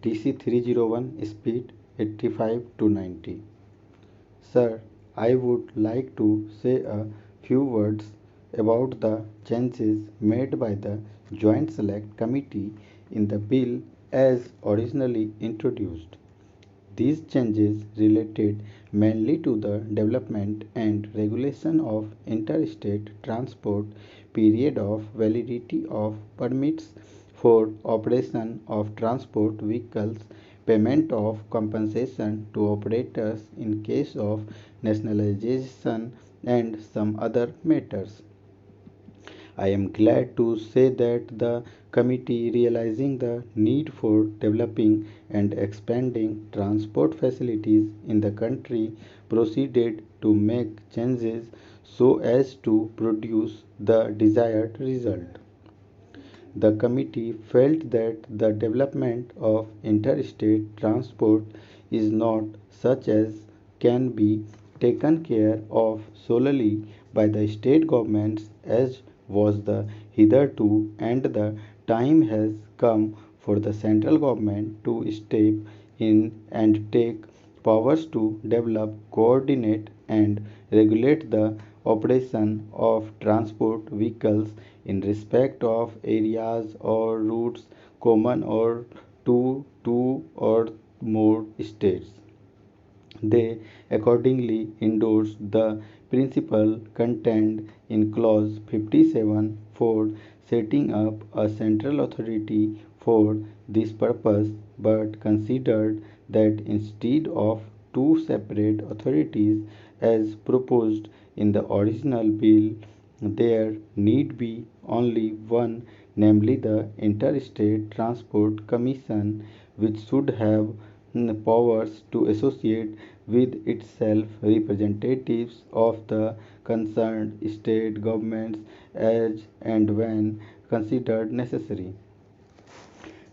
TC 301 speed 85 to 90. Sir, I would like to say a few words about the changes made by the Joint Select Committee in the bill as originally introduced. These changes related mainly to the development and regulation of interstate transport, period of validity of permits for operation of transport vehicles, payment of compensation to operators in case of nationalization, and some other matters. I am glad to say that the committee, realizing the need for developing and expanding transport facilities in the country, proceeded to make changes so as to produce the desired result. The committee felt that the development of interstate transport is not such as can be taken care of solely by the state governments as was the hitherto, and the time has come for the central government to step in and take powers to develop, coordinate, and regulate the operation of transport vehicles in respect of areas or routes common or to two or more states. They accordingly endorsed the principle contained in Clause 57 for setting up a central authority for this purpose, but considered that instead of two separate authorities as proposed in the original bill, there need be only one, namely the Interstate Transport Commission, which should have powers to associate with itself representatives of the concerned state governments as and when considered necessary.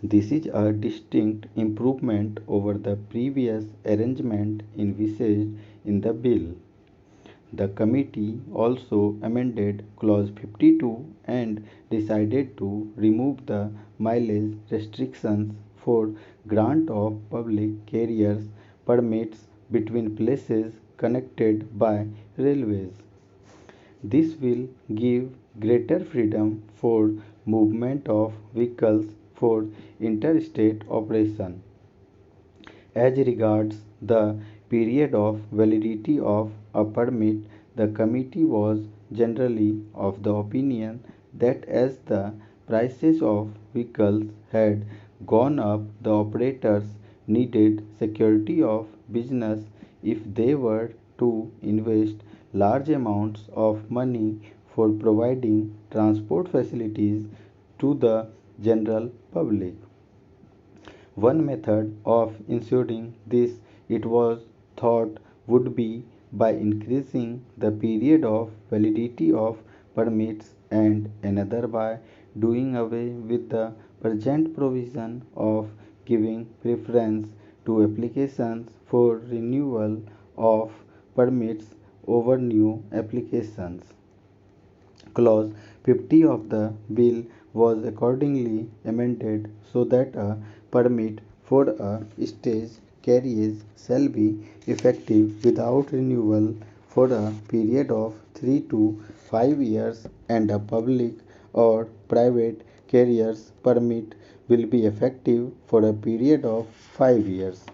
This is a distinct improvement over the previous arrangement envisaged in the bill. The committee also amended Clause 52 and decided to remove the mileage restrictions for grant of public carriers permits between places connected by railways. This will give greater freedom for movement of vehicles for interstate operation. As regards the period of validity of a permit, the committee was generally of the opinion that as the prices of vehicles had gone up, the operators needed security of business if they were to invest large amounts of money for providing transport facilities to the general public. One method of ensuring this, it was thought, would be by increasing the period of validity of permits, and another by doing away with the present provision of giving preference to applications for renewal of permits over new applications. Clause 50 of the bill was accordingly amended so that a permit for a stage carriage shall be effective without renewal for a period of 3 to 5 years, and a public or private carrier's permit will be effective for a period of 5 years.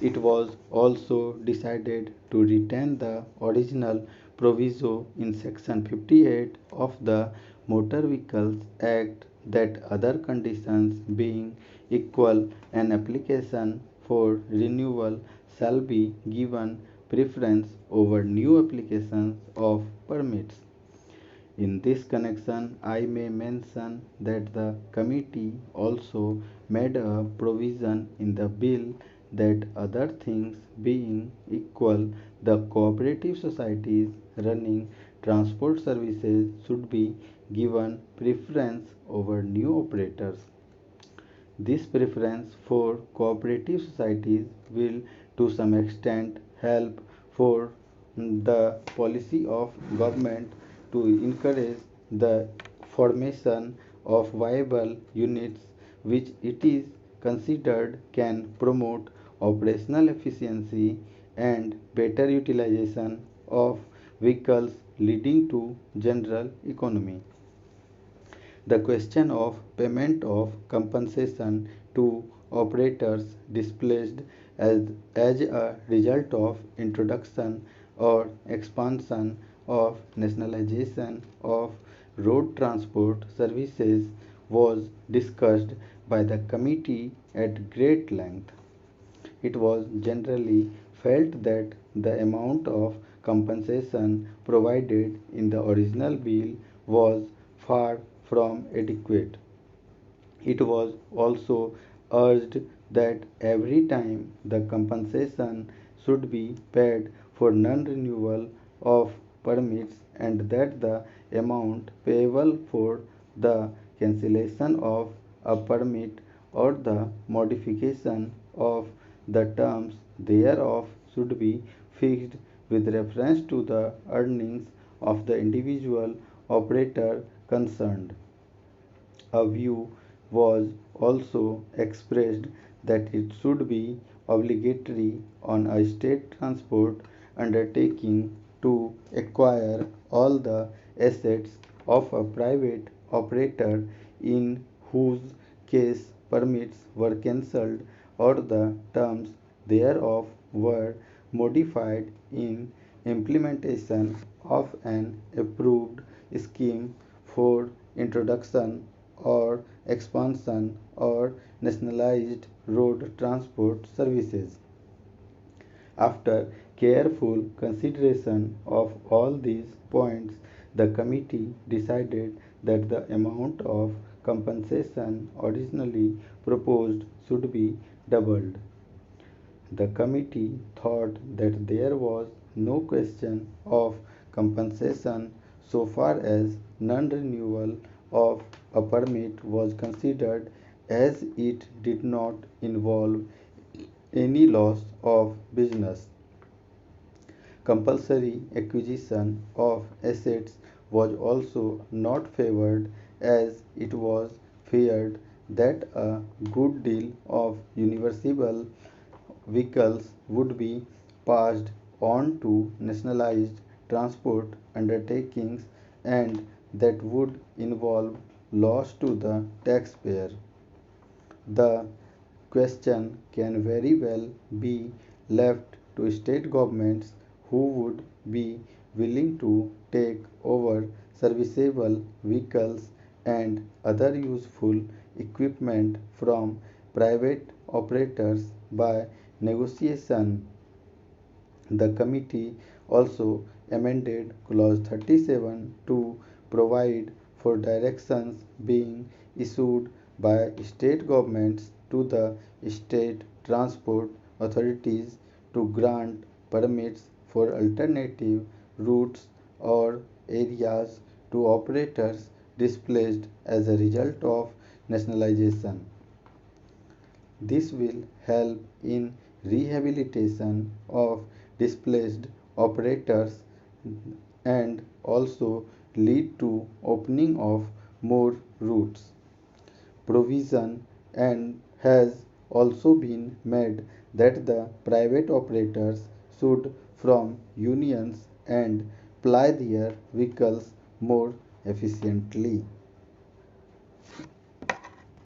It was also decided to retain the original proviso in Section 58 of the Motor Vehicles Act that other conditions being equal, an application for renewal shall be given preference over new applications of permits. In this connection, I may mention that the committee also made a provision in the bill that other things being equal, the cooperative societies running transport services should be given preference over new operators. This preference for cooperative societies will to some extent help for the policy of government to encourage the formation of viable units, which it is considered can promote operational efficiency and better utilization of vehicles, leading to general economy. The question of payment of compensation to operators displaced as a result of introduction or expansion of nationalization of road transport services was discussed by the committee at great length. It was generally felt that the amount of compensation provided in the original bill was far from adequate. It was also urged that every time the compensation should be paid for non-renewal of permits and that the amount payable for the cancellation of a permit or the modification of the terms thereof should be fixed with reference to the earnings of the individual operator concerned. A view was also expressed that it should be obligatory on a state transport undertaking to acquire all the assets of a private operator in whose case permits were cancelled or the terms thereof were modified in implementation of an approved scheme for introduction or expansion or nationalized road transport services. After careful consideration of all these points, the committee decided that the amount of compensation originally proposed should be doubled. The committee thought that there was no question of compensation so far as non-renewal of a permit was considered, as it did not involve any loss of business. Compulsory acquisition of assets was also not favored, as it was feared that a good deal of universal vehicles would be passed on to nationalized transport undertakings and that would involve loss to the taxpayer. The question can very well be left to state governments who would be willing to take over serviceable vehicles and other useful equipment from private operators by negotiation. The committee also amended Clause 37 to provide for directions being issued by state governments to the state transport authorities to grant permits for alternative routes or areas to operators displaced as a result of nationalization. This will help in rehabilitation of displaced operators and also lead to opening of more routes. Provision and has also been made that the private operators should form unions and ply their vehicles more efficiently.